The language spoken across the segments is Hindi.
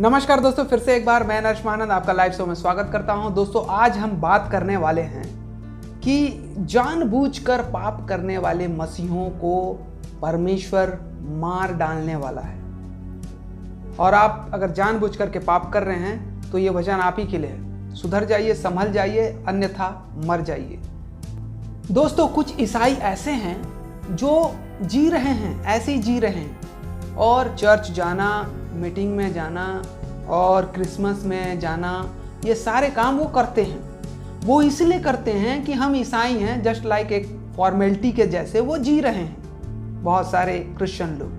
नमस्कार दोस्तों, फिर से एक बार मैं नरेश महानंद आपका लाइव शो में स्वागत करता हूं। दोस्तों, आज हम बात करने वाले हैं कि जानबूझकर पाप करने वाले मसीहों को परमेश्वर मार डालने वाला है। और आप अगर जानबूझकर के पाप कर रहे हैं तो ये वचन आप ही के लिए है। सुधर जाइए, संभल जाइए, अन्यथा मर जाइए। दोस्तों, कुछ ईसाई ऐसे हैं जो जी रहे हैं, ऐसे ही जी रहे हैं और चर्च जाना, मीटिंग में जाना और क्रिसमस में जाना, ये सारे काम वो करते हैं। वो इसलिए करते हैं कि हम ईसाई हैं, जस्ट लाइक एक फॉर्मेलिटी के जैसे वो जी रहे हैं। बहुत सारे क्रिश्चियन लोग,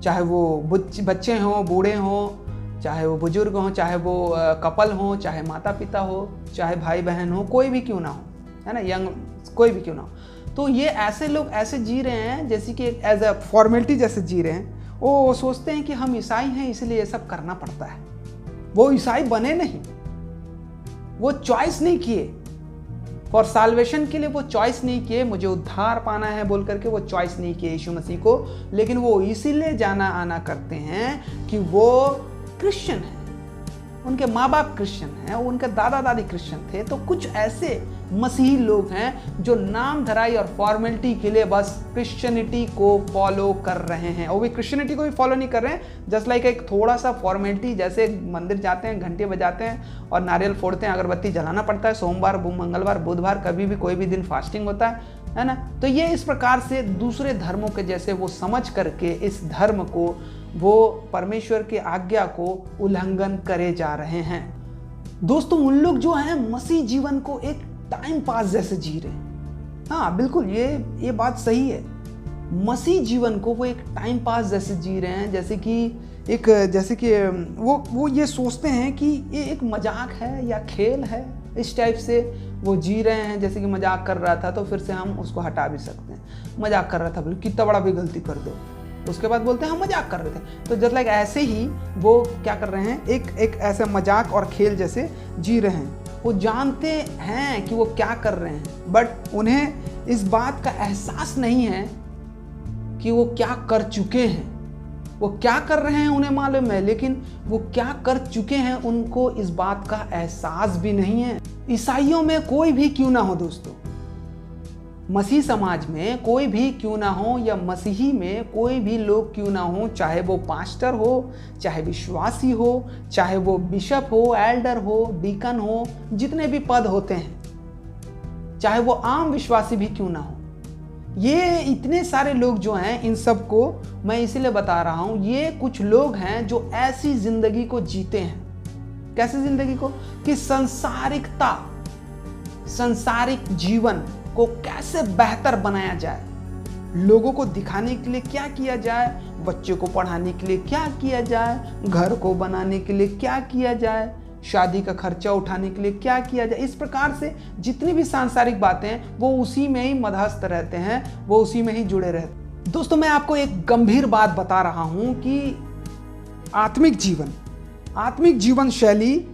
चाहे वो बच्चे हों, बूढ़े हों, चाहे वो बुजुर्ग हों, चाहे वो कपल हों, चाहे माता पिता हो, चाहे भाई बहन हो, कोई भी क्यों ना हो, है ना, यंग कोई भी क्यों ना हो। तो ये ऐसे लोग ऐसे जी रहे हैं जैसे कि एज अ फॉर्मेलिटी जैसे जी रहे हैं। वो सोचते हैं कि हम ईसाई हैं इसलिए ये सब करना पड़ता है। वो ईसाई बने नहीं, वो चॉइस नहीं किए फॉर साल्वेशन के लिए, वो चॉइस नहीं किए मुझे उद्धार पाना है बोल करके, वो चॉइस नहीं किए यीशु मसीह को। लेकिन वो इसीलिए जाना आना करते हैं कि वो क्रिश्चियन हैं, उनके माँ बाप क्रिश्चियन हैं, उनके दादा दादी क्रिश्चियन थे। तो कुछ ऐसे मसीही लोग हैं जो नाम धराई और फॉर्मेलिटी के लिए बस क्रिश्चियनिटी को फॉलो कर रहे हैं। और वे क्रिश्चियनिटी को भी फॉलो नहीं कर रहे हैं, जस्ट लाइक एक थोड़ा सा फॉर्मेलिटी, जैसे मंदिर जाते हैं, घंटे बजाते हैं और नारियल फोड़ते हैं, अगरबत्ती जलाना पड़ता है, सोमवार, मंगलवार, बुधवार, कभी भी कोई भी दिन फास्टिंग होता है ना। तो ये इस प्रकार से दूसरे धर्मों के जैसे वो समझ करके इस धर्म को, वो परमेश्वर की आज्ञा को उल्लंघन करे जा रहे हैं। दोस्तों, उन लोग जो हैं मसीह जीवन को एक टाइम पास जैसे जी रहे हैं। हाँ बिल्कुल, ये बात सही है। मसीह जीवन को वो एक टाइम पास जैसे जी रहे हैं, जैसे कि वो ये सोचते हैं कि ये एक मजाक है या खेल है, इस टाइप से वो जी रहे हैं। जैसे कि मजाक कर रहा था तो फिर से हम उसको हटा भी सकते हैं। मजाक कर रहा था, बोले कितना बड़ा भी गलती कर दो, उसके बाद बोलते हैं हम मजाक कर रहे थे। तो जस्ट लाइक ऐसे ही वो क्या कर रहे हैं, एक ऐसा मजाक और खेल जैसे जी रहे हैं। वो जानते हैं कि वो क्या कर रहे हैं, बट उन्हें इस बात का एहसास नहीं है कि वो क्या कर चुके हैं। वो क्या कर रहे हैं उन्हें मालूम है, लेकिन वो क्या कर चुके हैं उनको इस बात का एहसास भी नहीं है। ईसाइयों में कोई भी क्यों ना हो दोस्तों, मसीह समाज में कोई भी क्यों ना हो, या मसीही में कोई भी लोग क्यों ना हो, चाहे वो पास्टर हो, चाहे विश्वासी हो, चाहे वो बिशप हो, एल्डर हो, डीकन हो, जितने भी पद होते हैं, चाहे वो आम विश्वासी भी क्यों ना हो, ये इतने सारे लोग जो हैं, इन सब को मैं इसीलिए बता रहा हूं। ये कुछ लोग हैं जो ऐसी जिंदगी को जीते हैं। कैसी जिंदगी को? कि सांसारिक जीवन को कैसे बेहतर बनाया जाए, लोगों को दिखाने के लिए क्या किया जाए, बच्चे को पढ़ाने के लिए क्या किया जाए, घर को बनाने के लिए क्या किया जाए, शादी का खर्चा उठाने के लिए क्या किया जाए। इस प्रकार से जितनी भी सांसारिक बातें हैं वो उसी में ही मदहस्त रहते हैं, वो उसी में ही जुड़े रहते हैं। दोस्तों, मैं आपको एक गंभीर बात बता रहा हूं कि आत्मिक जीवन शैली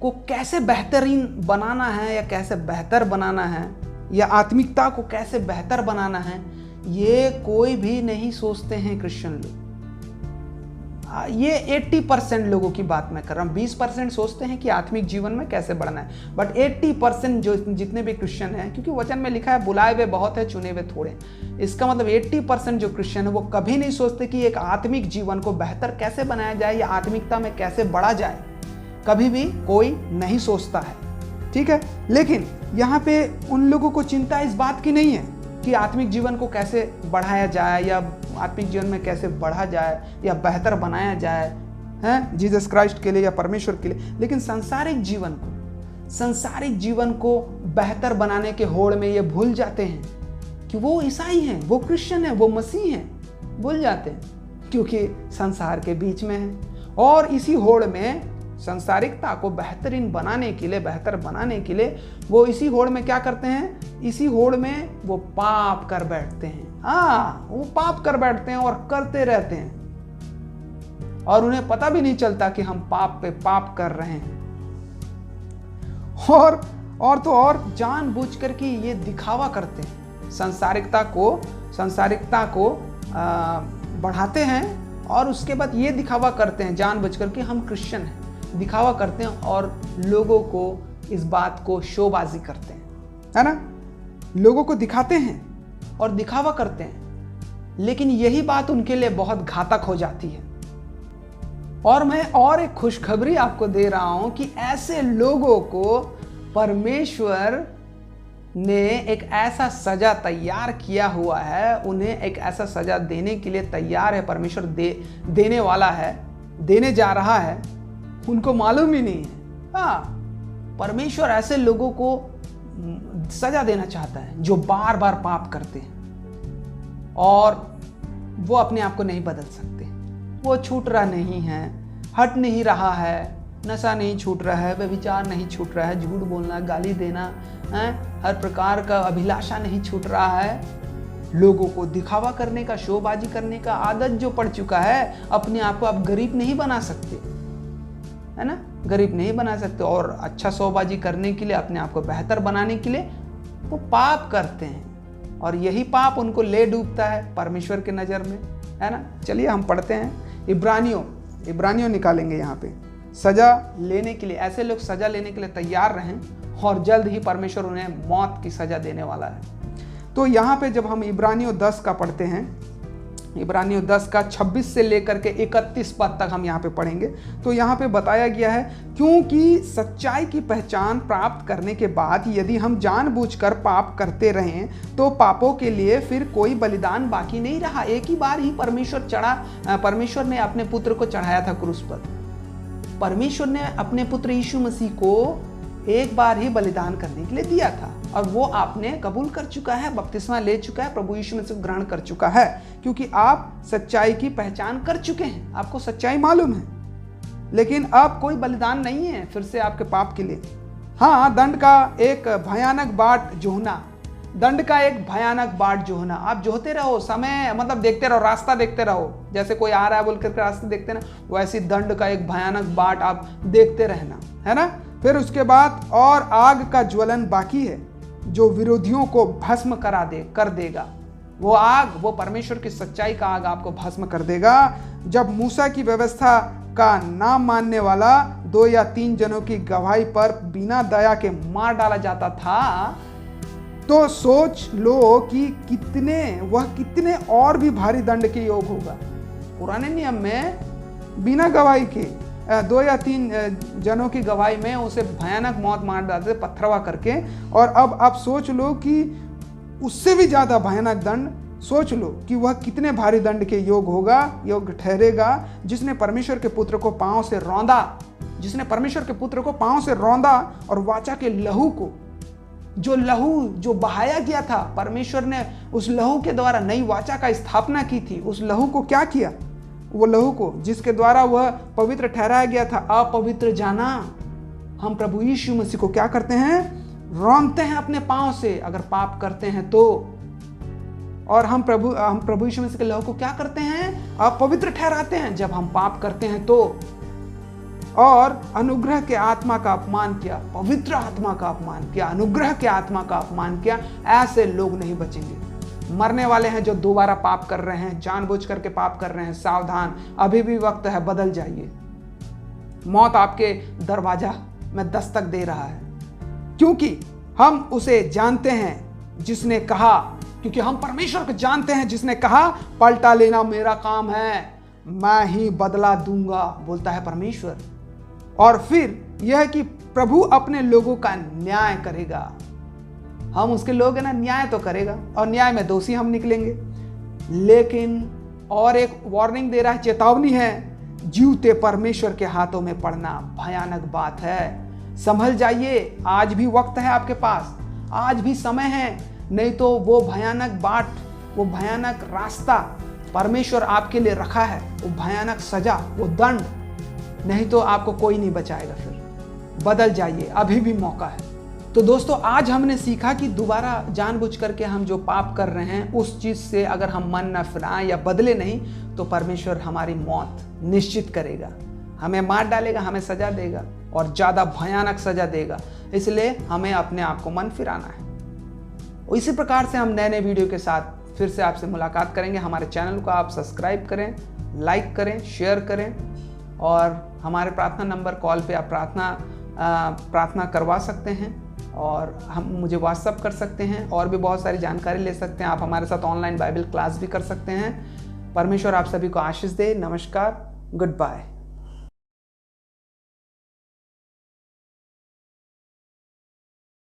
को कैसे बेहतरीन बनाना है, या कैसे बेहतर बनाना है, या आत्मिकता को कैसे बेहतर बनाना है, ये कोई भी नहीं सोचते हैं क्रिश्चियन लोग। ये 80% लोगों की बात मैं कर रहा हूँ। 20% सोचते हैं कि आत्मिक जीवन में कैसे बढ़ना है, बट 80% जो जितने भी क्रिश्चियन हैं, क्योंकि वचन में लिखा है बुलाए हुए बहुत है, चुने हुए थोड़े। इसका मतलब 80% जो क्रिश्चियन है वो कभी नहीं सोचते कि एक आत्मिक जीवन को बेहतर कैसे बनाया जाए या आत्मिकता में कैसे बढ़ा जाए। कभी भी कोई नहीं सोचता है, ठीक है। लेकिन यहाँ पे उन लोगों को चिंता इस बात की नहीं है कि आत्मिक जीवन को कैसे बढ़ाया जाए, या आत्मिक जीवन में कैसे बढ़ा जाए या बेहतर बनाया जाए, हैं, जीसस क्राइस्ट के लिए या परमेश्वर के लिए। लेकिन सांसारिक जीवन को बेहतर बनाने के होड़ में ये भूल जाते हैं कि वो ईसाई हैं, वो क्रिश्चियन हैं, वो मसीह हैं। भूल जाते हैं क्योंकि संसार के बीच में हैं, और इसी होड़ में सांसारिकता को बेहतर बनाने के लिए वो इसी होड़ में क्या करते हैं, इसी होड़ में वो पाप कर बैठते हैं। वो पाप कर बैठते हैं और करते रहते हैं, और उन्हें पता भी नहीं चलता कि हम पाप पे पाप कर रहे हैं। और तो और जानबूझ करके ये दिखावा करते हैं, सांसारिकता को बढ़ाते हैं और उसके बाद ये दिखावा करते हैं जानबूझकर कि हम क्रिश्चियन हैं, दिखावा करते हैं और लोगों को इस बात को शोबाजी करते हैं, है ना, लोगों को दिखाते हैं और दिखावा करते हैं। लेकिन यही बात उनके लिए बहुत घातक हो जाती है। और मैं और एक खुशखबरी आपको दे रहा हूं कि ऐसे लोगों को परमेश्वर ने एक ऐसा सजा तैयार किया हुआ है, उन्हें एक ऐसा सजा देने के लिए तैयार है। परमेश्वर देने वाला है, देने जा रहा है, उनको मालूम ही नहीं है। हाँ, परमेश्वर ऐसे लोगों को सजा देना चाहता है जो बार बार पाप करते हैं और वो अपने आप को नहीं बदल सकते। वो छूट रहा नहीं है, हट नहीं रहा है, नशा नहीं छूट रहा है, व्यभिचार नहीं छूट रहा है, झूठ बोलना, गाली देना, हर प्रकार का अभिलाषा नहीं छूट रहा है। लोगों को दिखावा करने का, शोबाजी करने का आदत जो पड़ चुका है, अपने आप को आप गरीब नहीं बना सकते, है ना, गरीब नहीं बना सकते। और अच्छा शोबाजी करने के लिए, अपने आप को बेहतर बनाने के लिए वो पाप करते हैं और यही पाप उनको ले डूबता है परमेश्वर के नज़र में, है ना। चलिए हम पढ़ते हैं इब्रानियों निकालेंगे यहाँ पे। सजा लेने के लिए, ऐसे लोग सजा लेने के लिए तैयार रहें और जल्द ही परमेश्वर उन्हें मौत की सजा देने वाला है। तो यहाँ पे जब हम इब्रानियों 10 का पढ़ते हैं, इब्रानियों 10 का 26 से लेकर के 31 पद तक हम यहाँ पे पढ़ेंगे। तो यहाँ पे बताया गया है, क्योंकि सच्चाई की पहचान प्राप्त करने के बाद यदि हम जानबूझकर पाप करते रहें तो पापों के लिए फिर कोई बलिदान बाकी नहीं रहा। एक ही बार ही परमेश्वर ने अपने पुत्र को चढ़ाया था क्रूस पर। परमेश्वर ने अपने पुत्र यीशु मसीह को एक बार ही बलिदान करने के लिए दिया था और वो आपने कबूल कर चुका है, बपतिस्मा ले चुका है, प्रभु यीशु मसीह को ग्रहण कर चुका है, क्योंकि आप सच्चाई की पहचान कर चुके हैं, आपको सच्चाई मालूम है। लेकिन अब कोई बलिदान नहीं है फिर से आपके पाप के लिए। हाँ, दंड का एक भयानक बाट जोहना, दंड का एक भयानक बाट जोहना। आप जोहते रहो, समय मतलब देखते रहो, रास्ता देखते रहो, जैसे कोई आ रहा है बोलकर रास्ते देखते ना, वैसे दंड का एक भयानक बाट आप देखते रहना, है ना। फिर उसके बाद और आग का ज्वलन बाकी है जो विरोधियों को भस्म कर देगा। वो आग, वो परमेश्वर की सच्चाई का आग आपको भस्म कर देगा। जब मूसा की व्यवस्था का नाम मानने वाला 2 या 3 जनों की गवाही पर बिना दया के मार डाला जाता था, तो सोच लो कि कितने और भी भारी दंड के योग होगा। पुराने नियम में बिना गवाही के 2 या 3 जनों की गवाही में उसे भयानक मौत मार डालते पत्थरवा करके। और अब आप सोच लो कि उससे भी ज्यादा भयानक दंड, सोच लो कि वह कितने भारी दंड के योग ठहरेगा जिसने परमेश्वर के पुत्र को पांव से रौंदा और वाचा के लहू को, जो बहाया गया था, परमेश्वर ने उस लहू के द्वारा नई वाचा का स्थापना की थी। उस लहू को क्या किया? वो लहू को जिसके द्वारा वह पवित्र ठहराया गया था, अपवित्र जाना। हम प्रभु यीशु मसीह को क्या करते हैं? रौंदते हैं अपने पांव से अगर पाप करते हैं तो। और हम प्रभु यीशु मसीह के लहू को क्या करते हैं? अपवित्र ठहराते हैं जब हम पाप करते हैं तो। और अनुग्रह के आत्मा का अपमान किया, पवित्र आत्मा का अपमान किया, अनुग्रह के आत्मा का अपमान किया। ऐसे लोग नहीं बचेंगे। मरने वाले हैं जो दोबारा पाप कर रहे हैं, जानबूझ करके पाप कर रहे हैं, सावधान, अभी भी वक्त है, बदल जाइए। मौत आपके दरवाजा में दस्तक दे रहा है, क्योंकि हम उसे जानते हैं जिसने कहा, क्योंकि हम परमेश्वर को जानते हैं जिसने कहा, पलटा लेना मेरा काम है, मैं ही बदला दूंगा, बोलता है परमेश्वर। और फिर यह कि प्रभु अपने लोगों का न्याय करेगा। हम उसके लोग हैं ना, न्याय तो करेगा और न्याय में दोषी हम निकलेंगे। लेकिन और एक वार्निंग दे रहा है, चेतावनी है, जीवते परमेश्वर के हाथों में पड़ना भयानक बात है। संभल जाइए, आज भी वक्त है आपके पास, आज भी समय है, नहीं तो वो भयानक बाट, वो भयानक रास्ता परमेश्वर आपके लिए रखा है, वो भयानक सजा, वो दंड, नहीं तो आपको कोई नहीं बचाएगा। फिर बदल जाइए, अभी भी मौका है। तो दोस्तों, आज हमने सीखा कि दोबारा जानबूझ करके हम जो पाप कर रहे हैं उस चीज से अगर हम मन न फिराएं या बदले नहीं तो परमेश्वर हमारी मौत निश्चित करेगा, हमें मार डालेगा, हमें सजा देगा और ज्यादा भयानक सजा देगा। इसलिए हमें अपने आप को मन फिराना है। और इसी प्रकार से हम नए नए वीडियो के साथ फिर से आपसे मुलाकात करेंगे। हमारे चैनल को आप सब्सक्राइब करें लाइक करें, शेयर करें, और हमारे प्रार्थना नंबर कॉल पे आप प्रार्थना करवा सकते हैं, और हम मुझे व्हाट्सअप कर सकते हैं, और भी बहुत सारी जानकारी ले सकते हैं। आप हमारे साथ ऑनलाइन बाइबल क्लास भी कर सकते हैं। परमेश्वर आप सभी को आशीष दे। नमस्कार, गुड बाय।